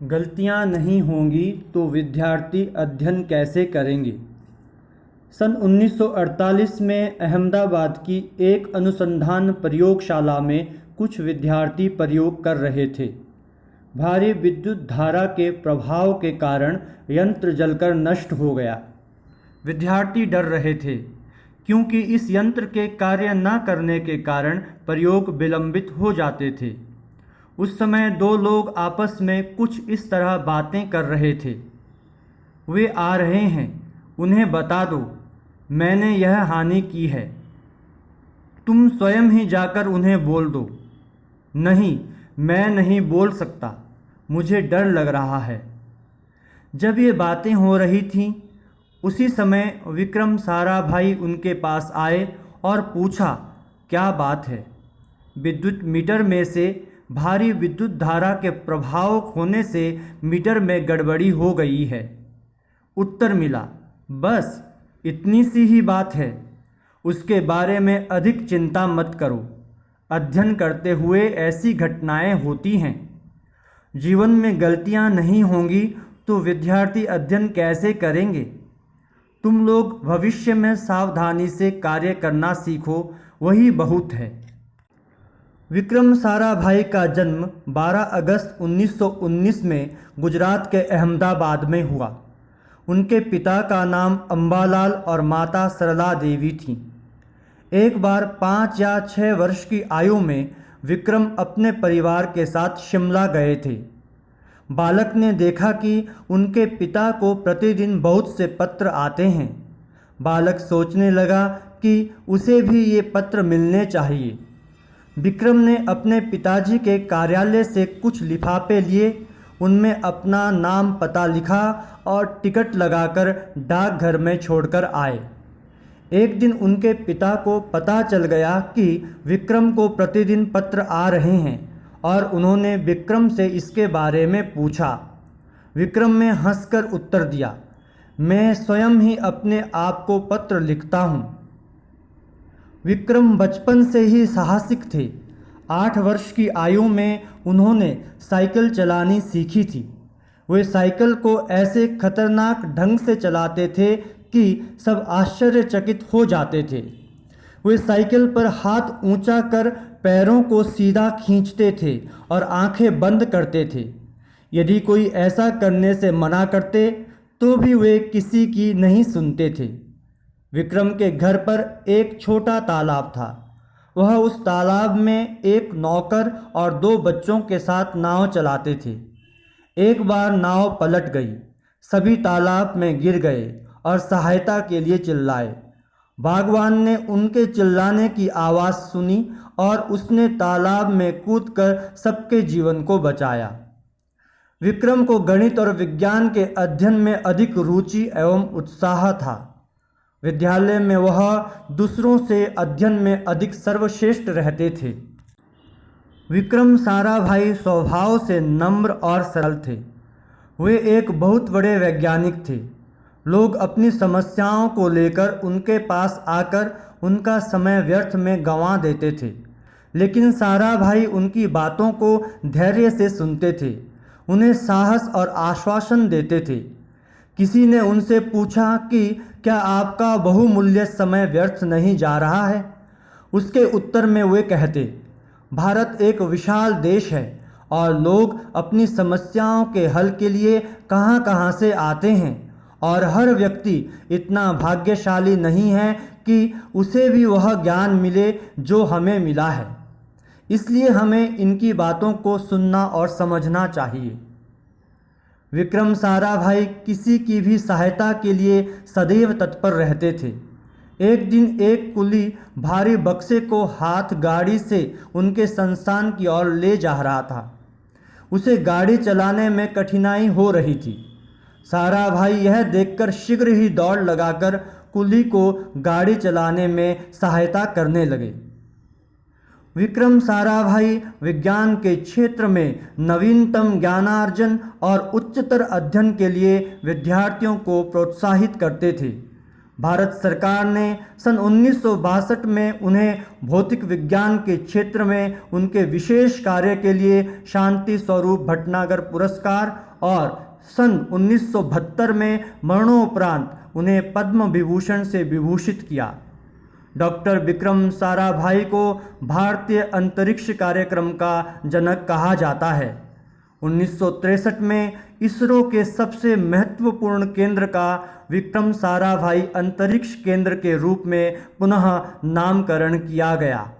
गलतियां नहीं होंगी तो विद्यार्थी अध्ययन कैसे करेंगे। सन 1948 में अहमदाबाद की एक अनुसंधान प्रयोगशाला में कुछ विद्यार्थी प्रयोग कर रहे थे। भारी विद्युत धारा के प्रभाव के कारण यंत्र जलकर नष्ट हो गया। विद्यार्थी डर रहे थे क्योंकि इस यंत्र के कार्य न करने के कारण प्रयोग विलंबित हो जाते थे। उस समय दो लोग आपस में कुछ इस तरह बातें कर रहे थे। वे आ रहे हैं, उन्हें बता दो, मैंने यह हानि की है। तुम स्वयं ही जाकर उन्हें बोल दो। नहीं, मैं नहीं बोल सकता, मुझे डर लग रहा है। जब ये बातें हो रही थीं, उसी समय विक्रम साराभाई उनके पास आए और पूछा, क्या बात है। विद्युत मीटर में से भारी विद्युत धारा के प्रभाव होने से मीटर में गड़बड़ी हो गई है। उत्तर मिला, बस इतनी सी ही बात है, उसके बारे में अधिक चिंता मत करो। अध्ययन करते हुए ऐसी घटनाएं होती हैं। जीवन में गलतियां नहीं होंगी तो विद्यार्थी अध्ययन कैसे करेंगे। तुम लोग भविष्य में सावधानी से कार्य करना सीखो, वही बहुत है। विक्रम साराभाई का जन्म 12 अगस्त 1919 में गुजरात के अहमदाबाद में हुआ। उनके पिता का नाम अंबालाल और माता सरला देवी थीं। एक बार 5 या 6 वर्ष की आयु में विक्रम अपने परिवार के साथ शिमला गए थे। बालक ने देखा कि उनके पिता को प्रतिदिन बहुत से पत्र आते हैं। बालक सोचने लगा कि उसे भी ये पत्र मिलने चाहिए। विक्रम ने अपने पिताजी के कार्यालय से कुछ लिफाफे लिए, उनमें अपना नाम पता लिखा और टिकट लगाकर डाकघर में छोड़कर आए। एक दिन उनके पिता को पता चल गया कि विक्रम को प्रतिदिन पत्र आ रहे हैं और उन्होंने विक्रम से इसके बारे में पूछा। विक्रम ने हंसकर उत्तर दिया, मैं स्वयं ही अपने आप को पत्र लिखता हूँ। विक्रम बचपन से ही साहसिक थे। 8 वर्ष की आयु में उन्होंने साइकिल चलानी सीखी थी। वे साइकिल को ऐसे खतरनाक ढंग से चलाते थे कि सब आश्चर्यचकित हो जाते थे। वे साइकिल पर हाथ ऊंचा कर पैरों को सीधा खींचते थे और आंखें बंद करते थे। यदि कोई ऐसा करने से मना करते तो भी वे किसी की नहीं सुनते थे। विक्रम के घर पर एक छोटा तालाब था। वह उस तालाब में एक नौकर और 2 बच्चों के साथ नाव चलाते थे। एक बार नाव पलट गई, सभी तालाब में गिर गए और सहायता के लिए चिल्लाए। बागवान ने उनके चिल्लाने की आवाज़ सुनी और उसने तालाब में कूदकर सबके जीवन को बचाया। विक्रम को गणित और विज्ञान के अध्ययन में अधिक रुचि एवं उत्साह था। विद्यालय में वह दूसरों से अध्ययन में अधिक सर्वश्रेष्ठ रहते थे। विक्रम साराभाई स्वभाव से नम्र और सरल थे। वे एक बहुत बड़े वैज्ञानिक थे। लोग अपनी समस्याओं को लेकर उनके पास आकर उनका समय व्यर्थ में गंवा देते थे, लेकिन साराभाई उनकी बातों को धैर्य से सुनते थे, उन्हें साहस और आश्वासन देते थे। किसी ने उनसे पूछा कि क्या आपका बहुमूल्य समय व्यर्थ नहीं जा रहा है। उसके उत्तर में वे कहते, भारत एक विशाल देश है और लोग अपनी समस्याओं के हल के लिए कहां-कहां से आते हैं और हर व्यक्ति इतना भाग्यशाली नहीं है कि उसे भी वह ज्ञान मिले जो हमें मिला है। इसलिए हमें इनकी बातों को सुनना और समझना चाहिए। विक्रम साराभाई किसी की भी सहायता के लिए सदैव तत्पर रहते थे। एक दिन एक कुली भारी बक्से को हाथ गाड़ी से उनके संस्थान की ओर ले जा रहा था। उसे गाड़ी चलाने में कठिनाई हो रही थी। साराभाई यह देखकर शीघ्र ही दौड़ लगाकर कुली को गाड़ी चलाने में सहायता करने लगे। विक्रम साराभाई विज्ञान के क्षेत्र में नवीनतम ज्ञानार्जन और उच्चतर अध्ययन के लिए विद्यार्थियों को प्रोत्साहित करते थे। भारत सरकार ने सन 1962 में उन्हें भौतिक विज्ञान के क्षेत्र में उनके विशेष कार्य के लिए शांति स्वरूप भटनागर पुरस्कार और सन 1972 में मरणोपरांत उन्हें पद्म विभूषण से विभूषित किया। डॉक्टर विक्रम साराभाई को भारतीय अंतरिक्ष कार्यक्रम का जनक कहा जाता है। 1963 में इसरो के सबसे महत्वपूर्ण केंद्र का विक्रम साराभाई अंतरिक्ष केंद्र के रूप में पुनः नामकरण किया गया।